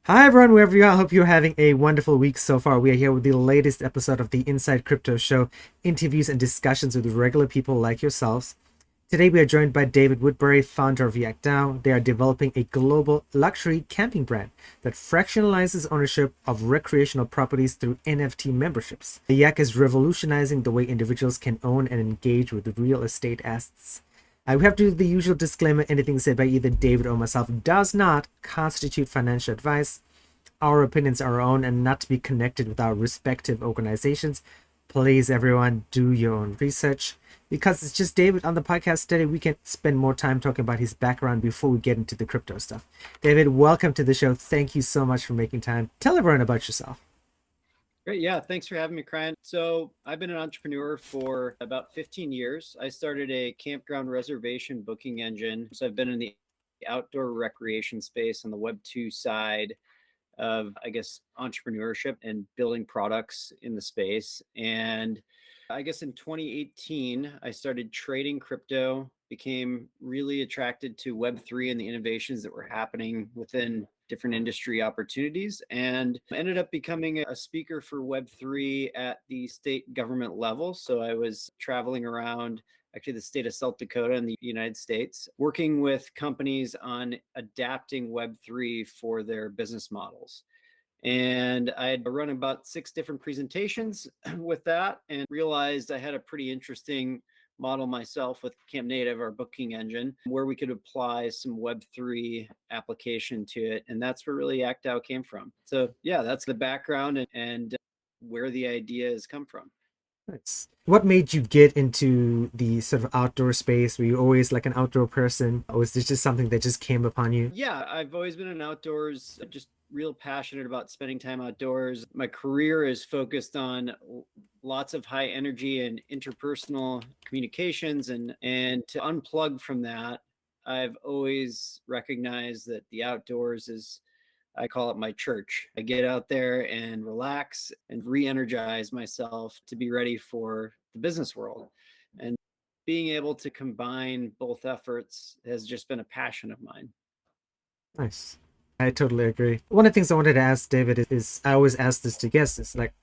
Hi everyone, wherever you are, I hope you're having a wonderful week so far. We are here with the latest episode of the Inside Crypto Show, interviews and discussions with regular people like yourselves. Today we are joined by David Woodbury, founder of Yak Dao. They are developing a global luxury camping brand that fractionalizes ownership of recreational properties through NFT memberships. The Yak is revolutionizing the way individuals can own and engage with real estate assets. We have to do the usual disclaimer: anything said by either David or myself does not constitute financial advice. Our opinions are our own and not to be connected with our respective organizations. Please, everyone, do your own research. Because it's just David on the podcast today, we can spend more time talking about his background before we get into the crypto stuff. David, welcome to the show. Thank you so much for making time. Tell everyone about yourself. Great. Yeah. Thanks for having me, Ryan. So I've been an entrepreneur for about 15 years. I started a campground reservation booking engine. So I've been in the outdoor recreation space on the Web2 side of, I guess, entrepreneurship and building products in the space. And I guess in 2018, I started trading crypto, became really attracted to Web3 and the innovations that were happening within different industry opportunities, and ended up becoming a speaker for Web3 at the state government level. So I was traveling around actually the state of South Dakota in the United States, working with companies on adapting Web3 for their business models. And I had run about 6 different presentations with that and realized I had a pretty interesting model myself with Camp Native, our booking engine, where we could apply some Web3 application to it. And that's where really Yak Dao came from. So yeah, that's the background and where the idea has come from. Nice. What made you get into the sort of outdoor space? Were you always like an outdoor person, or was this just something that just came upon you? Yeah, I've always been an outdoors, just real passionate about spending time outdoors. My career is focused on lots of high energy and interpersonal communications, and to unplug from that, I've always recognized that the outdoors is, I call it my church. I get out there and relax and re-energize myself to be ready for the business world. And being able to combine both efforts has just been a passion of mine. Nice. I totally agree. One of the things I wanted to ask David is I always ask this to guests, is like,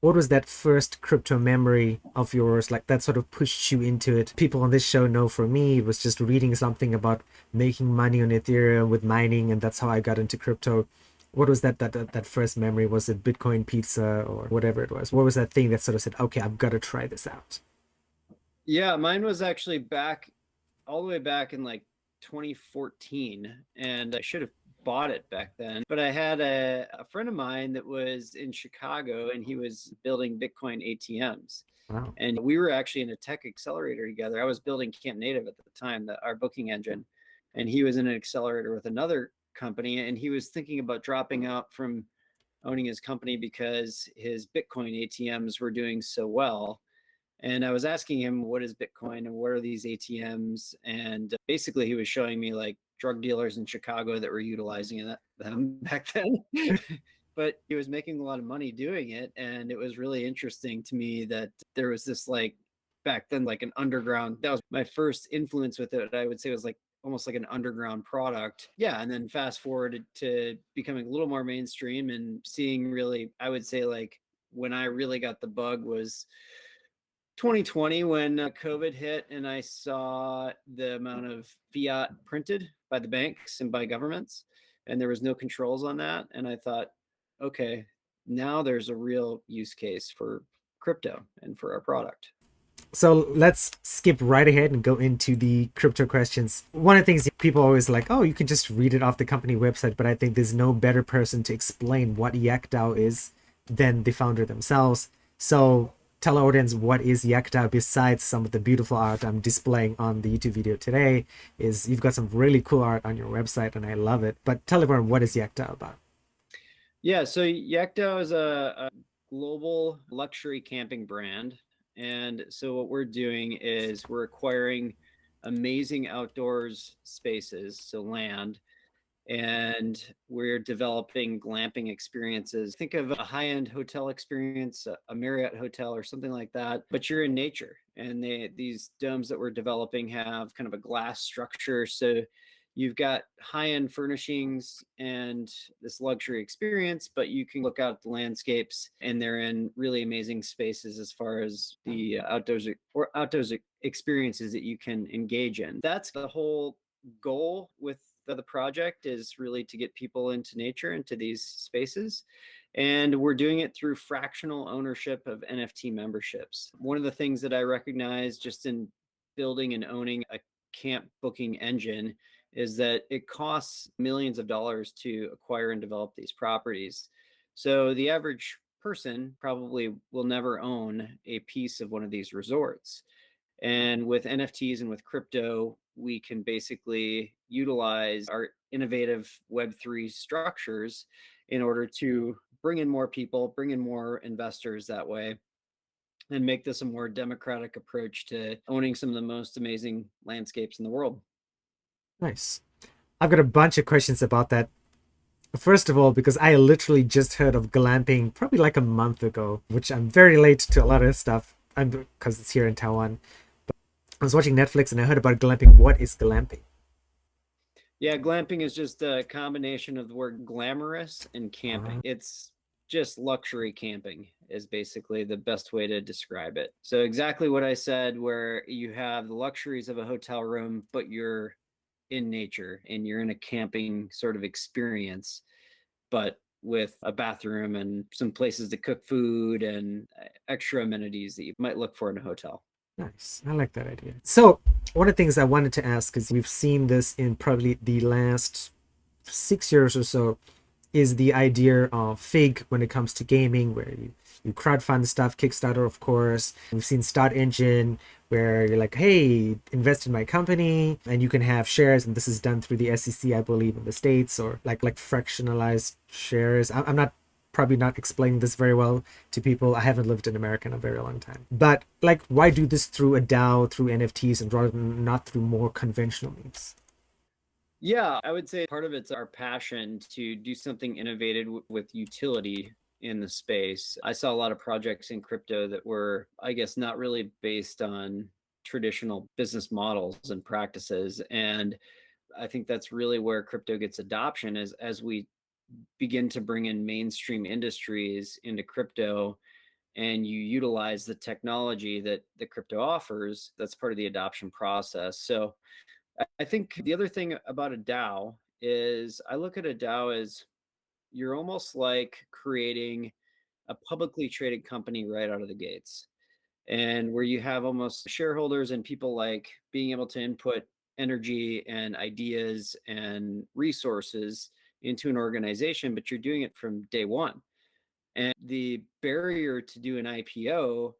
what was that first crypto memory of yours, like that sort of pushed you into it? People on this show know for me, it was just reading something about making money on Ethereum with mining, and that's how I got into crypto. What was that first memory? Was it Bitcoin pizza or whatever it was? What was that thing that sort of said, okay, I've got to try this out? Yeah, mine was actually back all the way back in like 2014, and I should have bought it back then. But I had a friend of mine that was in Chicago and he was building Bitcoin ATMs. Wow. And we were actually in a tech accelerator together. I was building Camp Native at the time, our booking engine, and he was in an accelerator with another company. And he was thinking about dropping out from owning his company because his Bitcoin ATMs were doing so well. And I was asking him, what is Bitcoin and what are these ATMs? And basically, he was showing me like drug dealers in Chicago that were utilizing them back then. But he was making a lot of money doing it. And it was really interesting to me that there was this, like, back then, like an underground, that was my first influence with it. I would say it was like almost like an underground product. Yeah. And then fast forward to becoming a little more mainstream and seeing, really, I would say, like, when I really got the bug was 2020 when COVID hit, and I saw the amount of fiat printed by the banks and by governments, and there was no controls on that. And I thought, okay, now there's a real use case for crypto and for our product. So let's skip right ahead and go into the crypto questions. One of the things people always like, oh, you can just read it off the company website, but I think there's no better person to explain what Yak Dao is than the founder themselves. So tell our audience, what is Yak Dao besides some of the beautiful art I'm displaying on the YouTube video today? Is you've got some really cool art on your website and I love it. But tell everyone, what is Yak Dao about? Yeah, so Yak Dao is a global luxury camping brand. And so what we're doing is we're acquiring amazing outdoors spaces, so land, and we're developing glamping experiences. Think of a high-end hotel experience, a Marriott hotel or something like that, but you're in nature. And these domes that we're developing have kind of a glass structure, so you've got high-end furnishings and this luxury experience, but you can look out at the landscapes and they're in really amazing spaces as far as the outdoors experiences that you can engage in. That's the whole goal with the project, is really to get people into nature, into these spaces. And we're doing it through fractional ownership of NFT memberships. One of the things that I recognize just in building and owning a camp booking engine is that it costs millions of dollars to acquire and develop these properties. So the average person probably will never own a piece of one of these resorts. And with NFTs and with crypto, we can basically utilize our innovative Web3 structures in order to bring in more people, bring in more investors that way, and make this a more democratic approach to owning some of the most amazing landscapes in the world. Nice. I've got a bunch of questions about that. First of all, because I literally just heard of glamping probably like a month ago, which I'm very late to a lot of stuff. Because it's here in Taiwan. But I was watching Netflix and I heard about glamping. What is glamping? Yeah, glamping is just a combination of the word glamorous and camping. It's just luxury camping is basically the best way to describe it. So exactly what I said, where you have the luxuries of a hotel room, but you're in nature and you're in a camping sort of experience, but with a bathroom and some places to cook food and extra amenities that you might look for in a hotel. Nice. I like that idea. So, one of the things I wanted to ask is we've seen this in probably the last 6 years or so, is the idea of fig when it comes to gaming, where you crowdfund stuff, Kickstarter, of course. We've seen Start Engine, where you're like, hey, invest in my company, and you can have shares, and this is done through the SEC, I believe, in the States, or like fractionalized shares. I'm not probably not explaining this very well to people. I haven't lived in America in a very long time. But like, why do this through a DAO, through NFTs, and rather than not through more conventional means? Yeah, I would say part of it's our passion to do something innovative with utility in the space. I saw a lot of projects in crypto that were, I guess, not really based on traditional business models and practices. And I think that's really where crypto gets adoption, is as we begin to bring in mainstream industries into crypto and you utilize the technology that the crypto offers. That's part of the adoption process. So I think the other thing about a DAO is I look at a DAO as you're almost like creating a publicly traded company right out of the gates, and where you have almost shareholders and people like being able to input energy and ideas and resources into an organization, but you're doing it from day one. And the barrier to do an IPO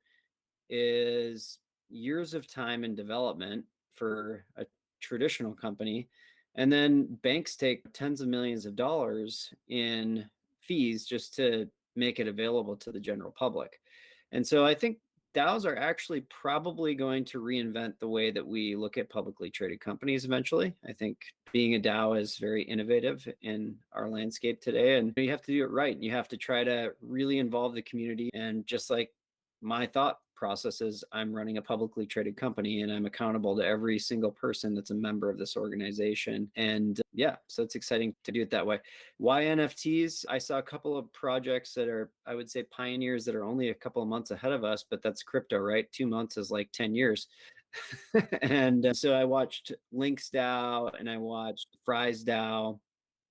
is years of time and development for a traditional company. And then banks take tens of millions of dollars in fees just to make it available to the general public. And so I think DAOs are actually probably going to reinvent the way that we look at publicly traded companies eventually. I think being a DAO is very innovative in our landscape today, and you have to do it right. You have to try to really involve the community. And just like my thought process is, I'm running a publicly traded company and I'm accountable to every single person that's a member of this organization. And yeah, so it's exciting to do it that way. Why NFTs? I saw a couple of projects that are, I would say, pioneers that are only a couple of months ahead of us, but that's crypto, right? 2 months is like 10 years. And so I watched Links DAO and I watched Fries DAO,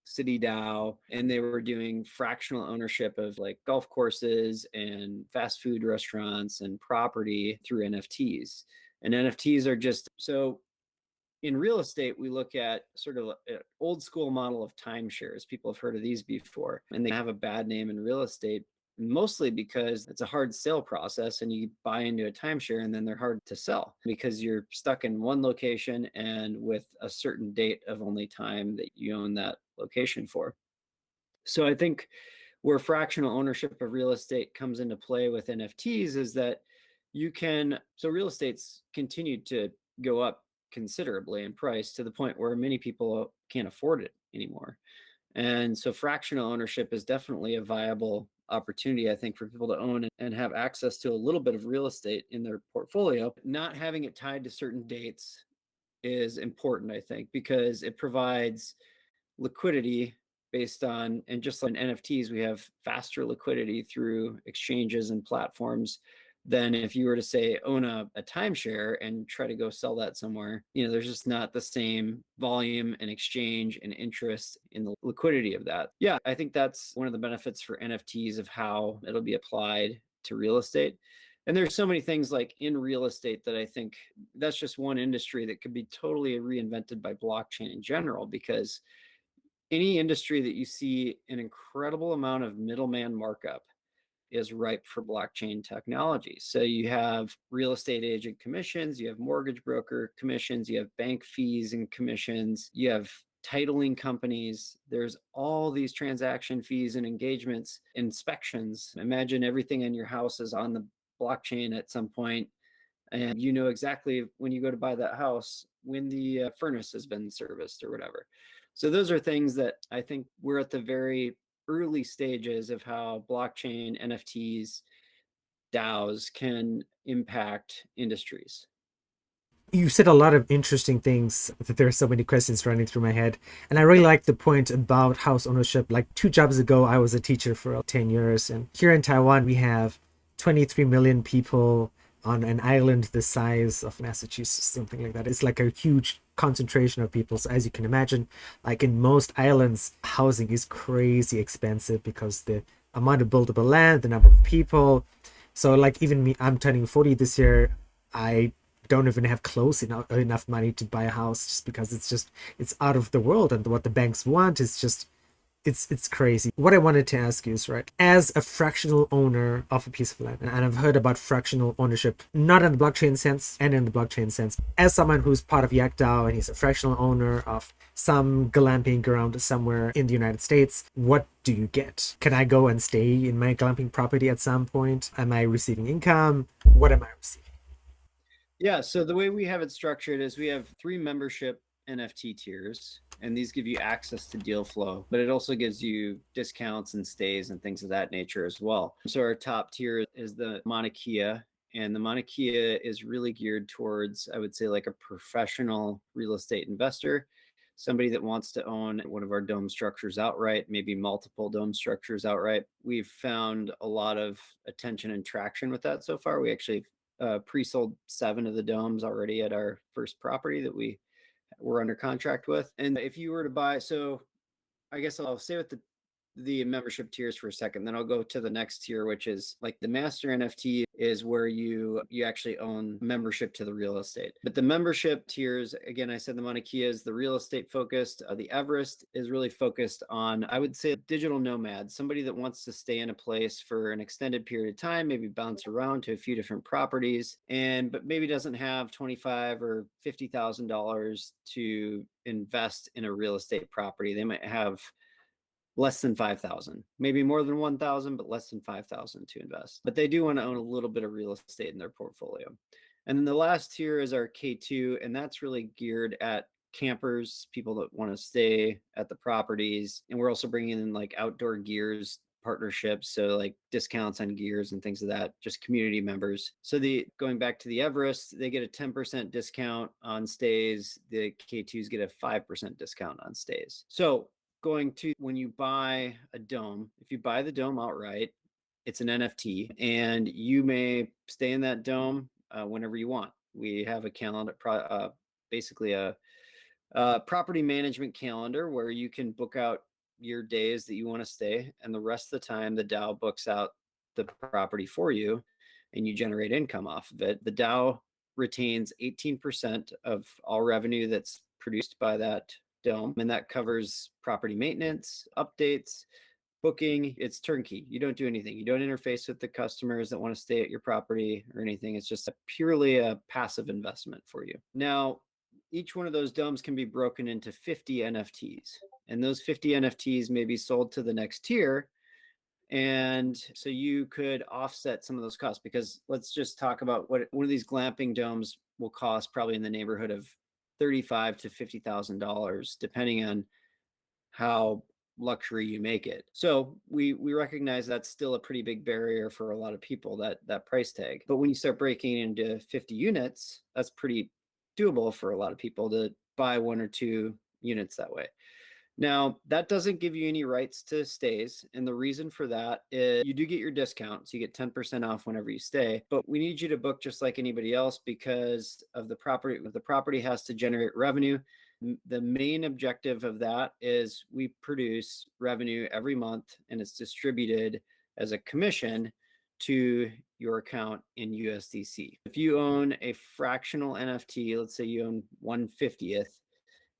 City DAO, and they were doing fractional ownership of like golf courses and fast food restaurants and property through NFTs. And NFTs are just so, in real estate, we look at sort of an old school model of timeshares. People have heard of these before, and they have a bad name in real estate, mostly because it's a hard sale process and you buy into a timeshare and then they're hard to sell because you're stuck in one location and with a certain date of only time that you own that location for. So I think where fractional ownership of real estate comes into play with NFTs is that you can, so real estate's continued to go up considerably in price to the point where many people can't afford it anymore. And so fractional ownership is definitely a viable opportunity, I think, for people to own and have access to a little bit of real estate in their portfolio, not having it tied to certain dates, is important, I think, because it provides liquidity based on, and just like in NFTs, we have faster liquidity through exchanges and platforms than if you were to say own a timeshare and try to go sell that somewhere. There's just not the same volume and exchange and interest in the liquidity of that. Yeah, I think that's one of the benefits for NFTs of how it'll be applied to real estate. And there's so many things like in real estate that I think that's just one industry that could be totally reinvented by blockchain in general, because any industry that you see an incredible amount of middleman markup is ripe for blockchain technology. So you have real estate agent commissions, you have mortgage broker commissions, you have bank fees and commissions, you have titling companies. There's all these transaction fees and engagements, inspections. Imagine everything in your house is on the blockchain at some point, and you know exactly when you go to buy that house when the furnace has been serviced or whatever. So those are things that I think we're at the very early stages of how blockchain, NFTs, DAOs can impact industries. You said a lot of interesting things that there are so many questions running through my head. And I really like the point about house ownership. Like 2 jobs ago, I was a teacher for 10 years. And here in Taiwan, we have 23 million people on an island the size of Massachusetts, something like that. It's like a huge concentration of people. So as you can imagine, like in most islands, housing is crazy expensive because the amount of buildable land, the number of people. So like even me, I'm turning 40 this year. I don't even have close enough money to buy a house, just because it's out of the world, and what the banks want is just it's crazy. What I wanted to ask you is, right, as a fractional owner of a piece of land, and I've heard about fractional ownership not in the blockchain sense and in the blockchain sense, as someone who's part of Yak Dao and he's a fractional owner of some glamping ground somewhere in the United States, what do you get? Can I go and stay in my glamping property at some point? Am I receiving income? What am I receiving? Yeah, so the way we have it structured is we have 3 membership NFT tiers, and these give you access to deal flow, but it also gives you discounts and stays and things of that nature as well. So our top tier is the 𝕰𝕂𝕋𝕗, and the 𝕰𝕂𝕗 is really geared towards, I would say, like a professional real estate investor, somebody that wants to own one of our dome structures outright, maybe multiple dome structures outright. We've found a lot of attention and traction with that so far. We actually pre-sold 7 of the domes already at our first property that we were under contract with. And if you were to buy, so I guess I'll stay with the membership tiers for a second, then I'll go to the next tier, which is like the master NFT, is where you actually own membership to the real estate. But the membership tiers, again, I said the 𝕰𝕂𝕗 is the real estate focused. The 𝕰𝕂𝕗 is really focused on, I would say, digital nomad, somebody that wants to stay in a place for an extended period of time, maybe bounce around to a few different properties, but maybe doesn't have $25,000 or $50,000 to invest in a real estate property. They might have less than 5,000, maybe more than 1,000, but less than 5,000 to invest. But they do want to own a little bit of real estate in their portfolio. And then the last tier is our K2, and that's really geared at campers, people that want to stay at the properties. And we're also bringing in like outdoor gears partnerships, so like discounts on gears and things of that, just community members. So going back to the 𝕰𝕂𝕗, they get a 10% discount on stays. The K2s get a 5% discount on stays. So going to, when you buy a dome, if you buy the dome outright, it's an NFT, and you may stay in that dome whenever you want. We have a calendar, basically a property management calendar, where you can book out your days that you want to stay, and the rest of the time the DAO books out the property for you, and you generate income off of it. The DAO retains 18% of all revenue that's produced by that dome, and that covers property maintenance, updates, booking. It's turnkey. You don't do anything. You don't interface with the customers that want to stay at your property or anything. It's just purely a passive investment for you. Now, each one of those domes can be broken into 50 NFTs, and those 50 NFTs may be sold to the next tier. And so you could offset some of those costs, because let's just talk about what one of these glamping domes will cost, probably in the neighborhood of $35,000 to $50,000, depending on how luxury you make it. So we recognize that's still a pretty big barrier for a lot of people, that price tag. But when you start breaking into 50 units, that's pretty doable for a lot of people to buy 1 or 2 units that way. Now, that doesn't give you any rights to stays. And the reason for that is you do get your discount. So you get 10% off whenever you stay. But we need you to book just like anybody else because of the property. The property has to generate revenue. The main objective of that is we produce revenue every month and it's distributed as a commission to your account in USDC. If you own a fractional NFT, let's say you own 1/50th,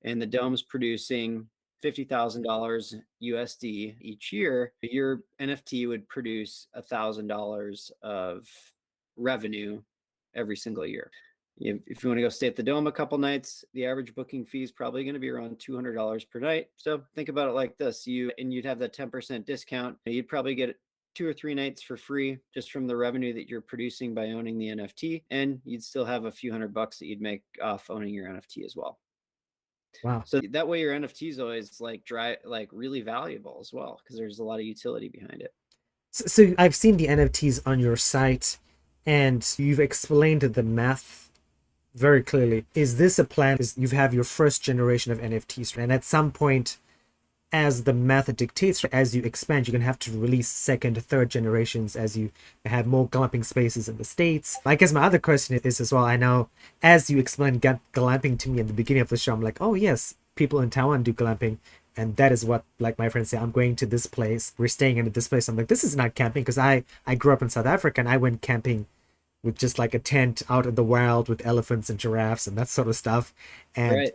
and the dome's producing $50,000 USD each year, your NFT would produce $1,000 of revenue every single year. If you want to go stay at the dome a couple nights, the average booking fee is probably going to be around $200 per night. So think about it like this: you'd have that 10% discount. You'd probably get 2 or 3 nights for free just from the revenue that you're producing by owning the NFT, and you'd still have a few $100 that you'd make off owning your NFT as well. Wow. So that way your NFT is always like really valuable as well, because there's a lot of utility behind it. So I've seen the NFTs on your site, and you've explained the math very clearly. Is this a plan? Is you have your first generation of NFTs, and at some point, as the math dictates, as you expand, you're gonna have to release second, third generations as you have more glamping spaces in the States. I guess my other question is as well, I know as you explained glamping to me in the beginning of the show, I'm like, oh yes, people in Taiwan do glamping. And that is what, like my friends say, I'm going to this place, we're staying in this place. I'm like, this is not camping, because I grew up in South Africa and I went camping with just like a tent out in the wild with elephants and giraffes and that sort of stuff. And Right.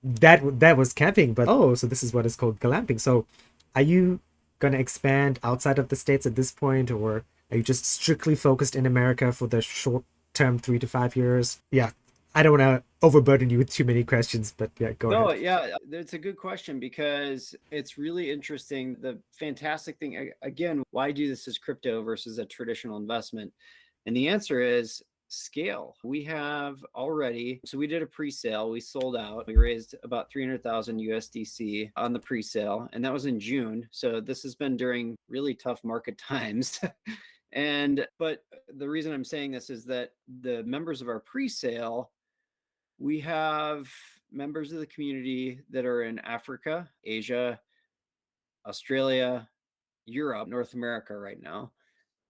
that was camping, but oh, so this is what is called glamping. So are you going to expand outside of the States at this point, or are you just strictly focused in America for the short term 3 to 5 years? Yeah, I don't want to overburden you with too many questions, but yeah, go No, ahead. yeah, that's a good question because it's really interesting. The fantastic thing, again, why do this as crypto versus a traditional investment? And the answer is scale. We have already, so we did a pre-sale, we sold out, we raised about 300,000 USDC on the pre-sale, and that was in June. So this has been during really tough market times. But the reason I'm saying this is that the members of our pre-sale, we have members of the community that are in Africa, Asia, Australia, Europe, North America right now.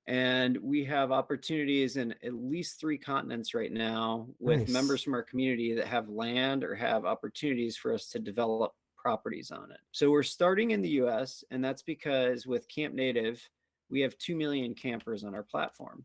And we have opportunities in at least 3 continents right now with members Nice. from our community that have land or have opportunities for us to develop properties on it. So we're starting in the US, and that's because with Camp Native, we have 2 million campers on our platform.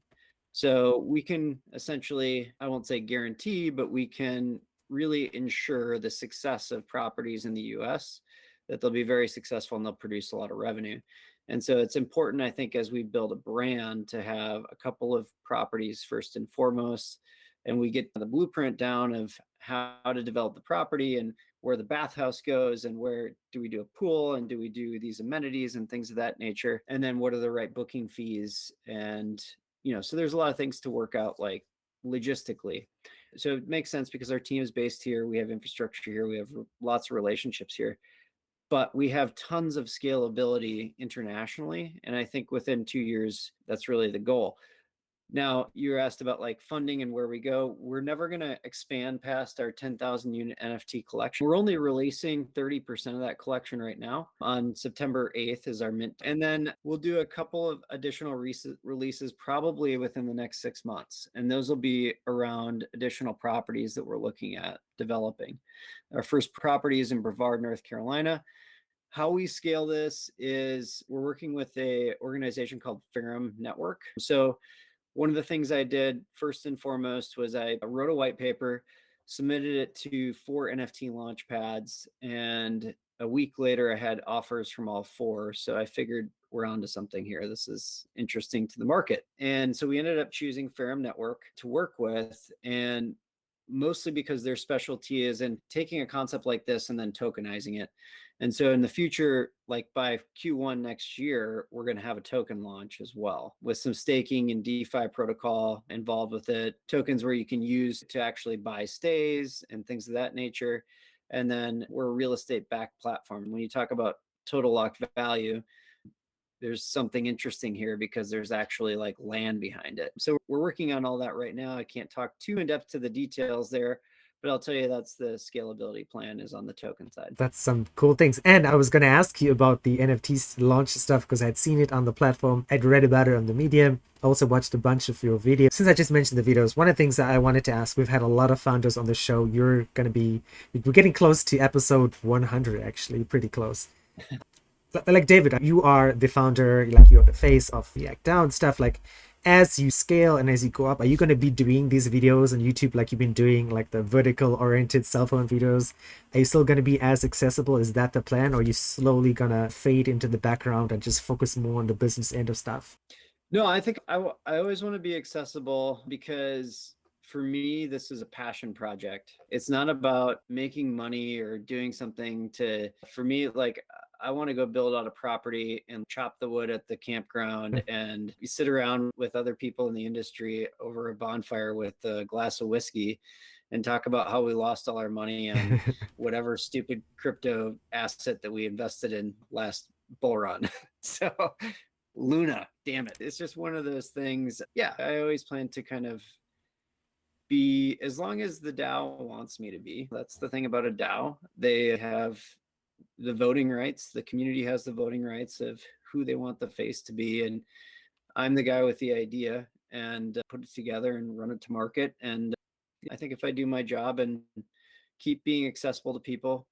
So we can essentially, I won't say guarantee, but we can really ensure the success of properties in the US, that they'll be very successful and they'll produce a lot of revenue. And so it's important, I think, as we build a brand to have a couple of properties first and foremost, and we get the blueprint down of how to develop the property and where the bathhouse goes and where do we do a pool and do we do these amenities and things of that nature. And then what are the right booking fees? And, so there's a lot of things to work out, like logistically. So it makes sense because our team is based here. We have infrastructure here. We have lots of relationships here, but we have tons of scalability internationally. And I think within 2 years, that's really the goal. Now, you asked about like funding and where we go. We're never going to expand past our 10,000 unit NFT collection. We're only releasing 30% of that collection right now. On September 8th is our mint. And then we'll do a couple of additional releases probably within the next 6 months. And those will be around additional properties that we're looking at developing. Our first property is in Brevard, North Carolina. How we scale this is we're working with a organization called Ferrum Network. So one of the things I did first and foremost was I wrote a white paper, submitted it to 4 NFT launch pads, and a week later I had offers from all 4. So I figured we're onto something here. This is interesting to the market. And so we ended up choosing Ferrum Network to work with, and mostly because their specialty is in taking a concept like this and then tokenizing it. And so in the future, like by Q1 next year, we're going to have a token launch as well with some staking and DeFi protocol involved with it, tokens where you can use to actually buy stays and things of that nature. And then we're a real estate backed platform. When you talk about total locked value, there's something interesting here because there's actually like land behind it. So we're working on all that right now. I can't talk too in depth to the details there, But I'll tell you, that's the scalability plan is on the token side. That's some cool things. And I was going to ask you about the NFTs launch stuff because I'd seen it on the platform. I'd read about it on the Medium. I also watched a bunch of your videos. Since I just mentioned the videos, one of the things that I wanted to ask, we've had a lot of founders on the show. We're getting close to episode 100, actually, pretty close. Like David, you are the founder, like you're the face of Yak Dao and stuff. Like, as you scale and as you go up, are you going to be doing these videos on YouTube like you've been doing, like the vertical oriented cell phone videos? Are you still going to be as accessible? Is that the plan, or are you slowly going to fade into the background and just focus more on the business end of stuff? No, I think I always want to be accessible because for me, this is a passion project. It's not about making money or doing something for me, like I want to go build out a property and chop the wood at the campground and sit around with other people in the industry over a bonfire with a glass of whiskey and talk about how we lost all our money on whatever stupid crypto asset that we invested in last bull run. So Luna, damn it. It's just one of those things. Yeah, I always plan to kind of be, as long as the DAO wants me to be. That's the thing about a DAO. They have the voting rights. The community has the voting rights of who they want the face to be. And I'm the guy with the idea and put it together and run it to market. And I think if I do my job and keep being accessible to people,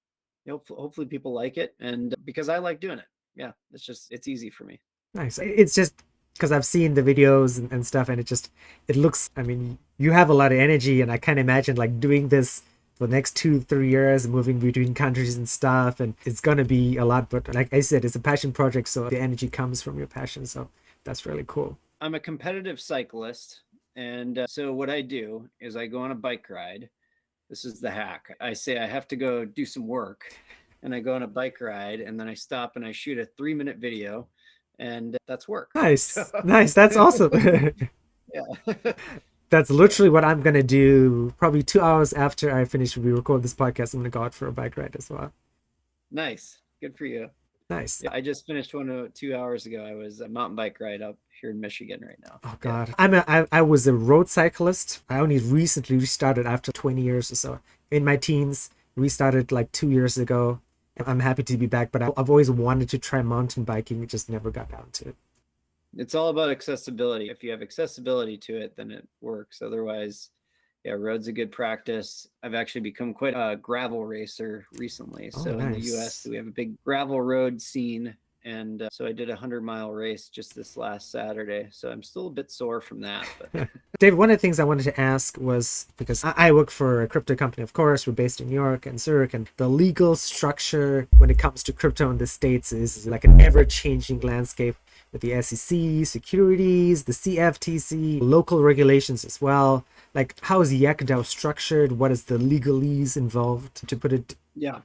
hopefully people like it. And because I like doing it. Yeah, it's easy for me. Nice. It's just because I've seen the videos and stuff, and it looks, I mean, you have a lot of energy, and I can't imagine like doing this for the next 2-3 years, moving between countries and stuff, and it's gonna be a lot. But like I said, it's a passion project, so the energy comes from your passion. So that's really cool. I'm a competitive cyclist. And so what I do is I go on a bike ride. This is the hack. I say I have to go do some work and I go on a bike ride and then I stop and I shoot a 3-minute video and that's work. Nice. Nice. That's awesome. Yeah. That's literally what I'm gonna do. Probably 2 hours after I finish, we record this podcast, I'm gonna go out for a bike ride as well. Nice. Good for you. Nice. Yeah, I just finished one 2 hours ago. I was a mountain bike ride up here in Michigan right now. Oh God, I was a road cyclist. I only recently restarted after 20 years or so. In my teens, restarted like 2 years ago. I'm happy to be back, but I've always wanted to try mountain biking. It just never got down to it. It's all about accessibility. If you have accessibility to it, then it works. Otherwise, yeah, road's a good practice. I've actually become quite a gravel racer recently. Oh, So in the nice. U.S., we have a big gravel road scene. And so I did a 100-mile race just this last Saturday. So I'm still a bit sore from that. But Dave, one of the things I wanted to ask was because I work for a crypto company, of course, we're based in New York and Zurich, and the legal structure when it comes to crypto in the States is like an ever-changing landscape with the SEC, securities, the CFTC, local regulations as well. Like, how is Yak Dao structured? What is the legalese involved, to put it yeah.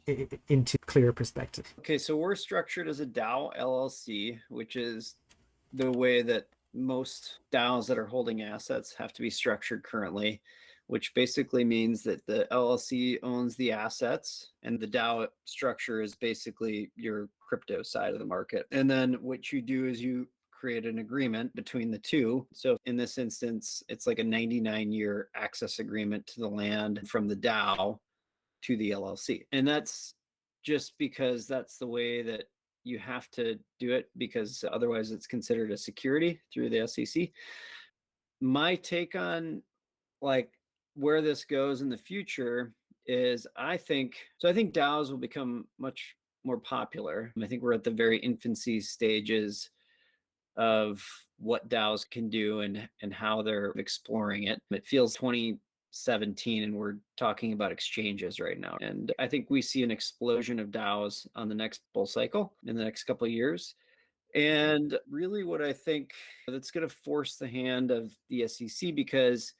into clear perspective? Okay, so we're structured as a DAO LLC, which is the way that most DAOs that are holding assets have to be structured currently, which basically means that the LLC owns the assets and the DAO structure is basically your crypto side of the market. And then what you do is you create an agreement between the two. So in this instance, it's like a 99-year access agreement to the land from the DAO to the LLC. And that's just because that's the way that you have to do it, because otherwise it's considered a security through the SEC. My take on like where this goes in the future is I think DAOs will become much more popular. I think we're at the very infancy stages of what DAOs can do and how they're exploring it. It feels 2017 and we're talking about exchanges right now. And I think we see an explosion of DAOs on the next bull cycle in the next couple of years. And really what I think that's going to force the hand of the SEC, because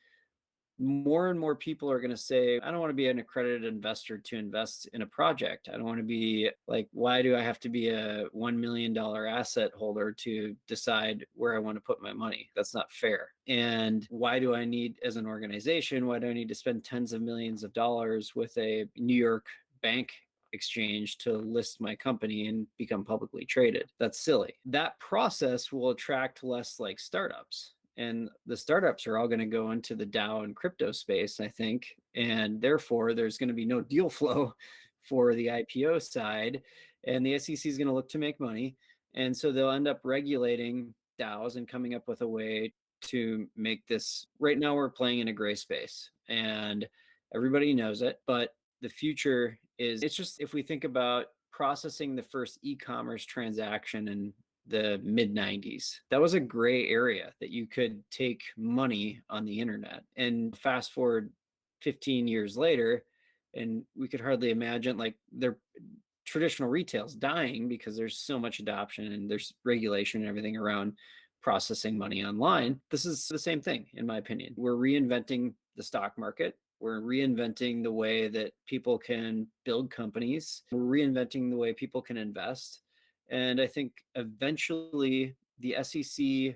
more and more people are going to say, I don't want to be an accredited investor to invest in a project. I don't want to be like, why do I have to be a $1 million asset holder to decide where I want to put my money? That's not fair. And why do I need, as an organization, why do I need to spend tens of millions of dollars with a New York bank exchange to list my company and become publicly traded? That's silly. That process will attract less like startups. and the startups are all going to go into the DAO and crypto space, I think, and therefore there's going to be no deal flow for the IPO side, and the SEC is going to look to make money, and so they'll end up regulating DAOs and coming up with a way to make this. Right now we're playing in a gray space, and everybody knows it, but the future is, it's just, if we think about processing the first e-commerce transaction in the mid 90s, that was a gray area that you could take money on the internet. And fast forward 15 years later, and we could hardly imagine, like, their traditional retail's dying because there's so much adoption and there's regulation and everything around processing money online. This is the same thing, in my opinion. We're reinventing the stock market. We're reinventing the way that people can build companies. We're reinventing the way people can invest. And I think eventually the SEC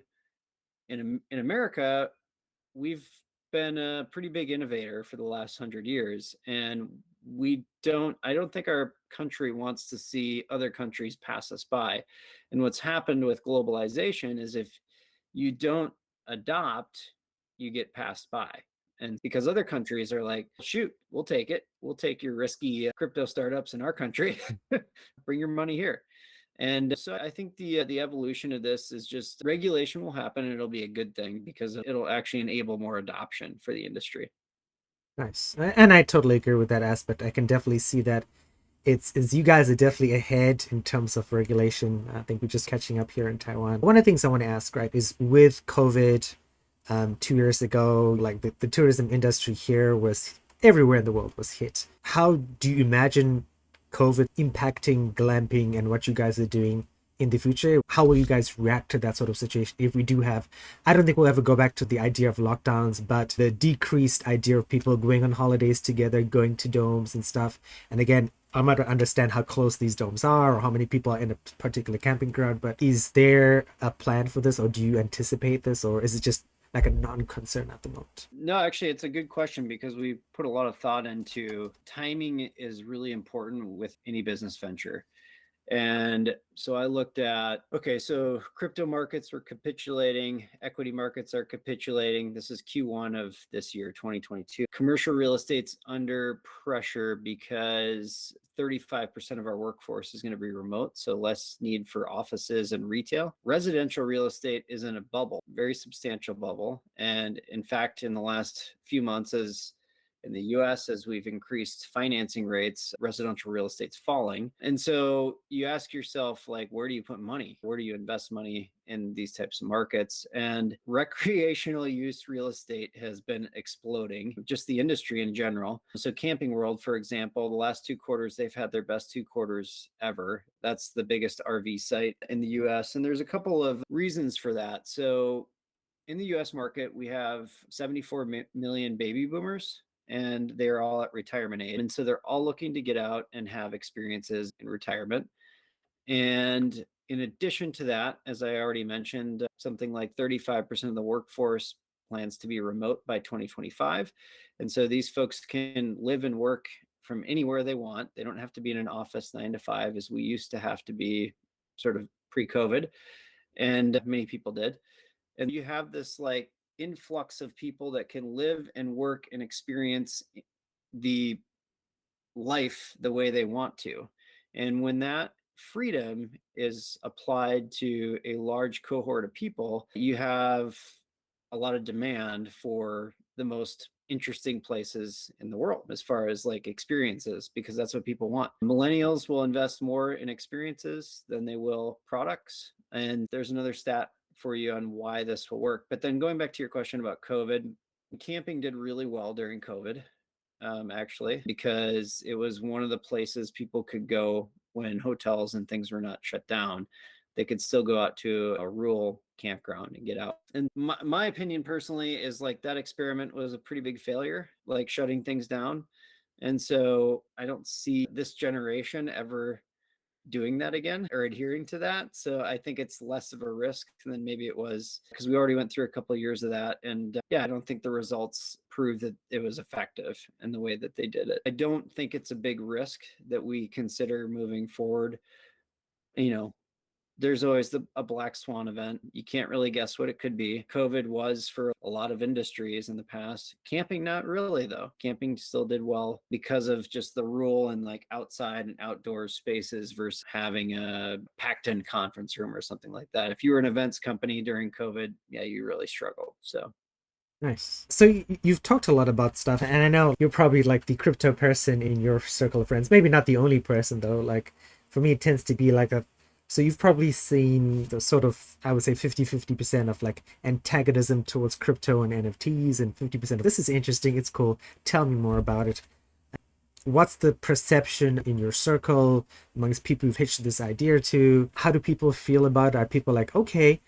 in America, we've been a pretty big innovator for the last 100 years, and I don't think our country wants to see other countries pass us by. And what's happened with globalization is, if you don't adopt, you get passed by. And because other countries are like, shoot, we'll take it, we'll take your risky crypto startups in our country, bring your money here. And so I think the evolution of this is just, regulation will happen and it'll be a good thing because it'll actually enable more adoption for the industry. Nice. And I totally agree with that aspect. I can definitely see that it's you guys are definitely ahead in terms of regulation. I think we're just catching up here in Taiwan. One of the things I want to ask, right, is with COVID 2 years ago, like the tourism industry here was everywhere in the world was hit. How do you imagine COVID impacting glamping and what you guys are doing in the future? How will you guys react to that sort of situation if we do have, I don't think we'll ever go back to the idea of lockdowns, but the decreased idea of people going on holidays together, going to domes and stuff. And again, I'm not to understand how close these domes are or how many people are in a particular camping ground, but is there a plan for this, or do you anticipate this, or is it just like a non-concern at the moment? No, actually, it's a good question because we put a lot of thought into timing is really important with any business venture. And so I looked at, okay, so crypto markets were capitulating, equity markets are capitulating. This is Q1 of this year, 2022. Commercial real estate's under pressure because 35% of our workforce is going to be remote, so less need for offices and retail. Residential real estate is in a bubble, very substantial bubble. And in fact, in the last few months, as in the U.S., as we've increased financing rates, residential real estate's falling. And so you ask yourself, like, where do you put money? Where do you invest money in these types of markets? And recreational use real estate has been exploding, just the industry in general. So Camping World, for example, the last 2 quarters, they've had their best 2 quarters ever. That's the biggest RV site in the U.S. And there's a couple of reasons for that. So in the US market, we have 74 million baby boomers, and they're all at retirement age. And so they're all looking to get out and have experiences in retirement. And in addition to that, as I already mentioned, something like 35% of the workforce plans to be remote by 2025. And so these folks can live and work from anywhere they want. They don't have to be in an office 9 to 5 as we used to have to be, sort of pre-COVID, and many people did. And you have this like influx of people that can live and work and experience the life the way they want to. And when that freedom is applied to a large cohort of people, you have a lot of demand for the most interesting places in the world as far as like experiences, because that's what people want. Millennials will invest more in experiences than they will products. And there's another stat for you on why this will work. But then going back to your question about COVID, camping did really well during COVID, actually, because it was one of the places people could go when hotels and things were not shut down. They could still go out to a rural campground and get out. And my opinion personally is like that experiment was a pretty big failure, like shutting things down. And so I don't see this generation ever doing that again or adhering to that. So I think it's less of a risk than maybe it was, because we already went through a couple of years of that. And yeah, I don't think the results prove that it was effective in the way that they did it. I don't think it's a big risk that we consider moving forward, you know, there's always a black swan event. You can't really guess what it could be. COVID was for a lot of industries in the past. Camping, not really, though. Camping still did well because of just the rule and like outside and outdoor spaces versus having a packed in conference room or something like that. If you were an events company during COVID, yeah, you really struggled. So Nice. So you've talked a lot about stuff, and I know you're probably like the crypto person in your circle of friends. Maybe not the only person though. Like for me, it tends to be like a. So you've probably seen the sort of, I would say 50-50% of like antagonism towards crypto and NFTs, and 50% of this is interesting, it's cool. Tell me more about it. What's the perception in your circle amongst people who've hitched this idea to? How do people feel about it? Are people like, okay,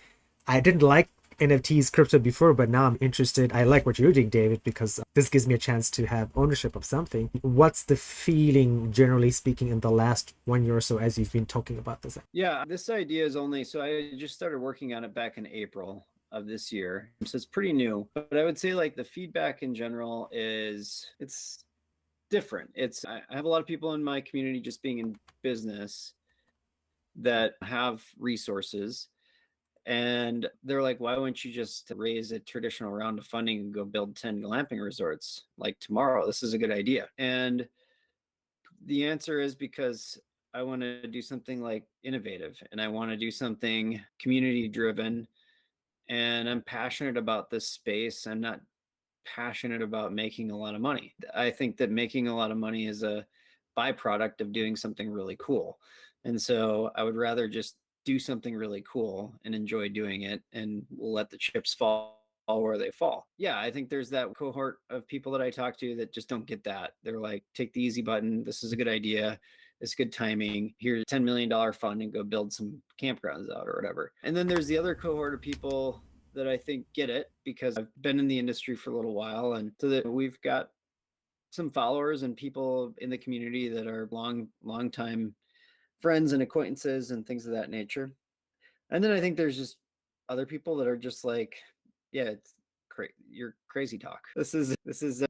I didn't like NFTs, crypto before, but now I'm interested. I like what you're doing, David, because this gives me a chance to have ownership of something. What's the feeling, generally speaking, in the last 1 year or so as you've been talking about this? yeah, this idea is only, so I just started working on it back in April of this year. So it's pretty new, but I would say like the feedback in general is it's different. I have a lot of people in my community just being in business that have resources, and they're like, why wouldn't you just raise a traditional round of funding and go build 10 glamping resorts like tomorrow? This is a good idea. And the answer is because I want to do something like innovative, and I want to do something community driven, and I'm passionate about this space. I'm not passionate about making a lot of money. I think that making a lot of money is a byproduct of doing something really cool. And so I would rather just do something really cool and enjoy doing it, and we'll let the chips fall where they fall. Yeah, I think there's that cohort of people that I talk to that just don't get that. They're like, take the easy button. This is a good idea. It's good timing. Here's $10 million fund and go build some campgrounds out or whatever. And then there's the other cohort of people that I think get it because I've been in the industry for a little while. And so that we've got some followers and people in the community that are long time friends and acquaintances and things of that nature. And then I think there's just other people that are just like, yeah, it's you're crazy talk. This is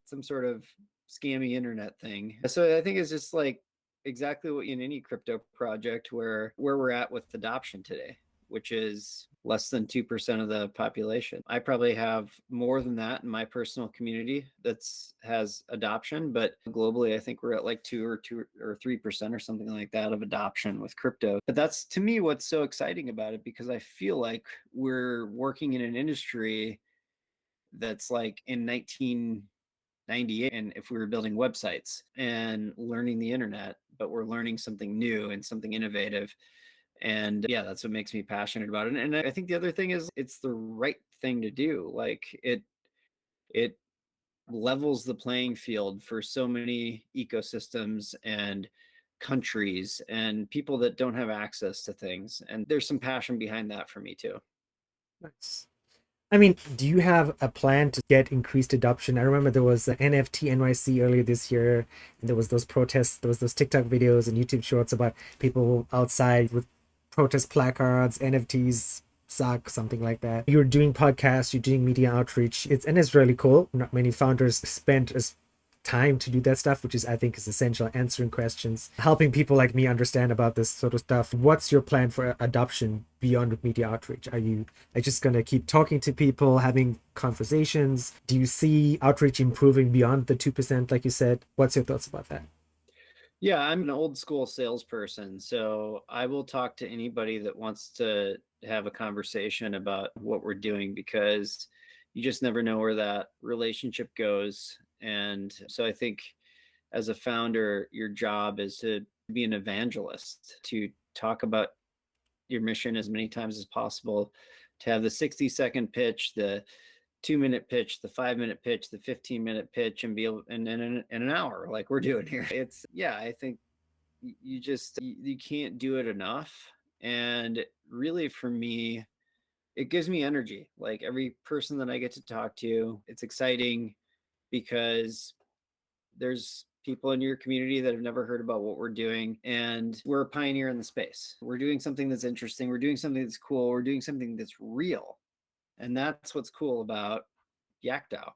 some sort of scammy internet thing. So I think it's just like exactly what in any crypto project where we're at with adoption today, which is less than 2% of the population. I probably have more than that in my personal community that's has adoption, but globally I think we're at like 2 or 3% or something like that of adoption with crypto. But that's to me what's so exciting about it, because I feel like we're working in an industry that's like in 1998, and if we were building websites and learning the internet, but we're learning something new and something innovative. And yeah, that's what makes me passionate about it. And I think the other thing is it's the right thing to do. Like it levels the playing field for so many ecosystems and countries and people that don't have access to things. And there's some passion behind that for me too. Nice. I mean, do you have a plan to get increased adoption? I remember there was the NFT NYC earlier this year, and there was those protests, there was those TikTok videos and YouTube shorts about people outside with protest placards, NFTs suck, something like that. You're doing podcasts, you're doing media outreach. It's really cool. Not many founders spend as time to do that stuff, which is I think is essential. Answering questions, helping people like me understand about this sort of stuff. What's your plan for adoption beyond media outreach? Are you like just gonna keep talking to people, having conversations? Do you see outreach improving beyond the 2%, like you said? What's your thoughts about that? Yeah, I'm an old school salesperson, so I will talk to anybody that wants to have a conversation about what we're doing, because you just never know where that relationship goes. And so I think as a founder, your job is to be an evangelist, to talk about your mission as many times as possible, to have the 60-second pitch, the 2-minute pitch, the 5-minute pitch, the 15-minute pitch, and be able and in an hour like we're doing here. It's yeah, I think you just you can't do it enough. And really for me, it gives me energy. Like every person that I get to talk to, it's exciting because there's people in your community that have never heard about what we're doing, and we're a pioneer in the space. We're doing something that's interesting, we're doing something that's cool, we're doing something that's real. And that's what's cool about Yak Dao.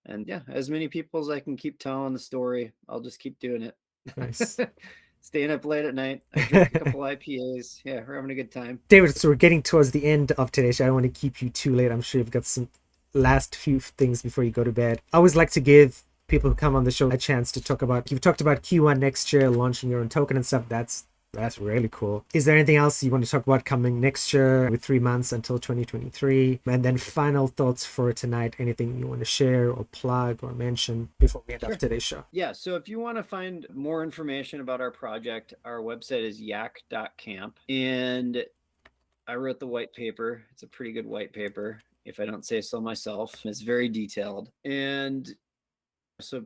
And yeah, as many people as I can keep telling the story, I'll just keep doing Nice. it. Staying up late at night. I drink a couple IPAs. Yeah, we're having a good time. David, so we're getting towards the end of today's show. I don't want to keep you too late. I'm sure you've got some last few things before you go to bed. I always like to give people who come on the show a chance to talk about, you've talked about Q1 next year, launching your own token and stuff. That's really cool. Is there anything else you want to talk about coming next year with 3 months until 2023? And then final thoughts for tonight, anything you want to share or plug or mention before we end up today's show? Yeah, so if you want to find more information about our project, our website is yak.camp. And I wrote the white paper. It's a pretty good white paper, if I don't say so myself. It's very detailed. And so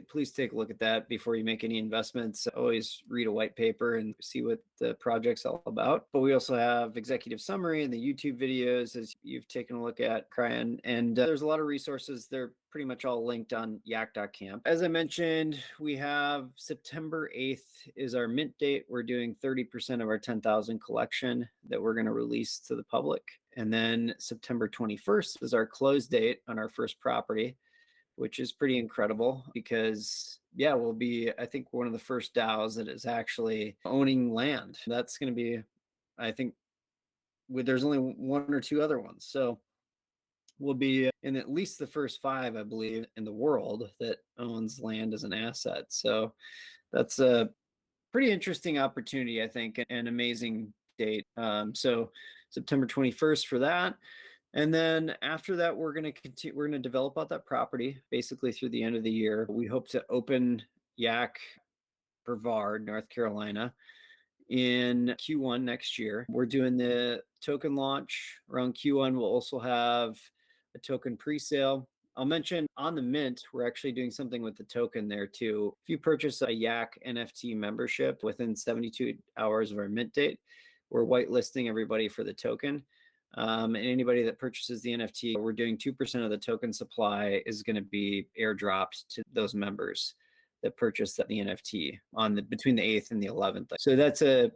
please take a look at that before you make any investments. Always read a white paper and see what the project's all about. But we also have executive summary and the YouTube videos, as you've taken a look at, Cryan. And there's a lot of resources. They're pretty much all linked on yak.camp. As I mentioned, we have September 8th is our mint date. We're doing 30% of our 10,000 collection that we're going to release to the public. And then September 21st is our close date on our first property, which is pretty incredible because, yeah, we'll be, I think, one of the first DAOs that is actually owning land. That's going to be, I think, there's only one or two other ones. So we'll be in at least the first five, I believe, in the world that owns land as an asset. So that's a pretty interesting opportunity, I think, an amazing date. So September 21st for that. And then after that, we're going to continue. We're going to develop out that property basically through the end of the year. We hope to open Yak Brevard, North Carolina, in Q1 next year. We're doing the token launch around Q1. We'll also have a token pre-sale. I'll mention on the mint, we're actually doing something with the token there too. If you purchase a Yak NFT membership within 72 hours of our mint date, we're whitelisting everybody for the token. And anybody that purchases the NFT, we're doing 2% of the token supply is going to be airdropped to those members that purchase the NFT on between the 8th and the 11th. So that's a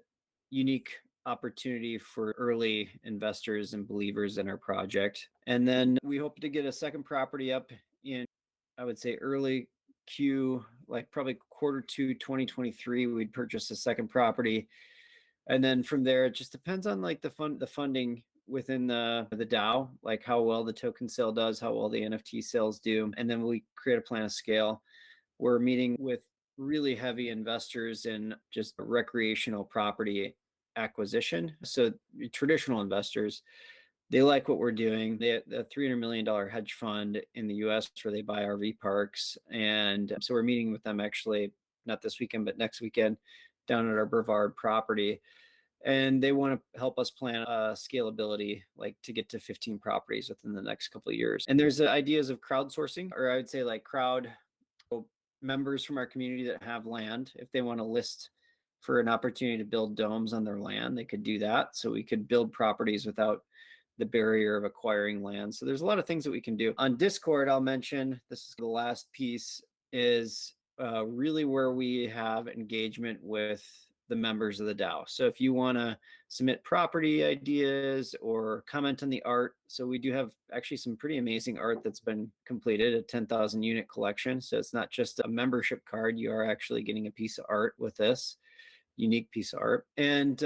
unique opportunity for early investors and believers in our project. And then we hope to get a second property up in, I would say, early Q, like probably Q2 2023. We'd purchase a second property. And then from there, it just depends on like the funding within the DAO, like how well the token sale does, how well the NFT sales do. And then we create a plan of scale. We're meeting with really heavy investors in just recreational property acquisition. So traditional investors, they like what we're doing. They the $300 million hedge fund in the U.S. where they buy RV parks. And so we're meeting with them actually, not this weekend, but next weekend down at our Brevard property. And they want to help us plan scalability, like to get to 15 properties within the next couple of years. And there's ideas of crowdsourcing, or I would say like members from our community that have land. If they want to list for an opportunity to build domes on their land, they could do that. So we could build properties without the barrier of acquiring land. So there's a lot of things that we can do. On Discord, I'll mention, this is the last piece, is really where we have engagement with the members of the DAO. So if you want to submit property ideas or comment on the art, so we do have actually some pretty amazing art that's been completed, a 10,000 unit collection. So it's not just a membership card, you are actually getting a piece of art with this unique piece of art. And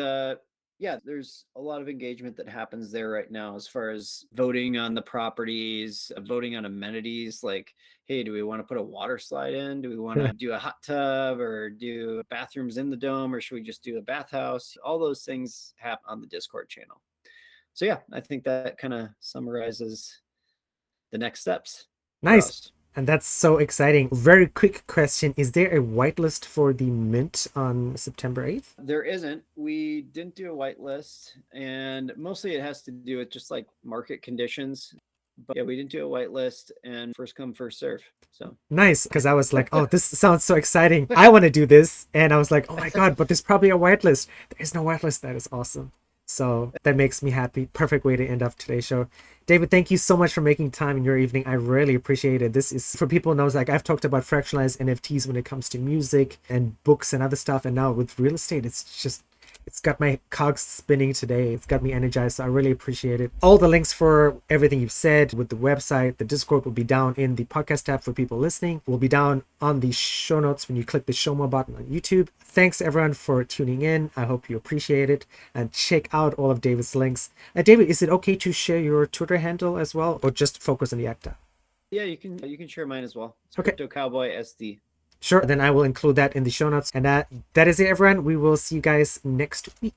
yeah, there's a lot of engagement that happens there right now as far as voting on the properties, voting on amenities, like, hey, do we want to put a water slide in? Do we want to do a hot tub or do bathrooms in the dome, or should we just do a bathhouse? All those things happen on the Discord channel. So yeah, I think that kind of summarizes the next steps. Nice. And that's so exciting. Very quick question. Is there a whitelist for the mint on September 8th? There isn't. We didn't do a whitelist, and mostly it has to do with just like market conditions. But yeah, we didn't do a whitelist, and first come, first serve. So nice, because I was like, oh, this sounds so exciting. I want to do this. And I was like, oh my God, but there's probably a whitelist. There is no whitelist. That is awesome. So that makes me happy. Perfect way to end off today's show. David, thank you so much for making time in your evening. I really appreciate it. This is for people who knows, like I've talked about fractionalized NFTs when it comes to music and books and other stuff. And now with real estate, it's It's got my cogs spinning today. It's got me energized. So I really appreciate it. All the links for everything you've said with the website, the Discord will be down in the podcast tab for people listening. Will be down on the show notes when you click the show more button on YouTube. Thanks everyone for tuning in. I hope you appreciate it and check out all of David's links. David, is it okay to share your Twitter handle as well, or just focus on the Yak Dao? Yeah, you can share mine as well. It's Okay. Crypto Cowboy SD. Sure, then I will include that in the show notes. And that is it, everyone. We will see you guys next week.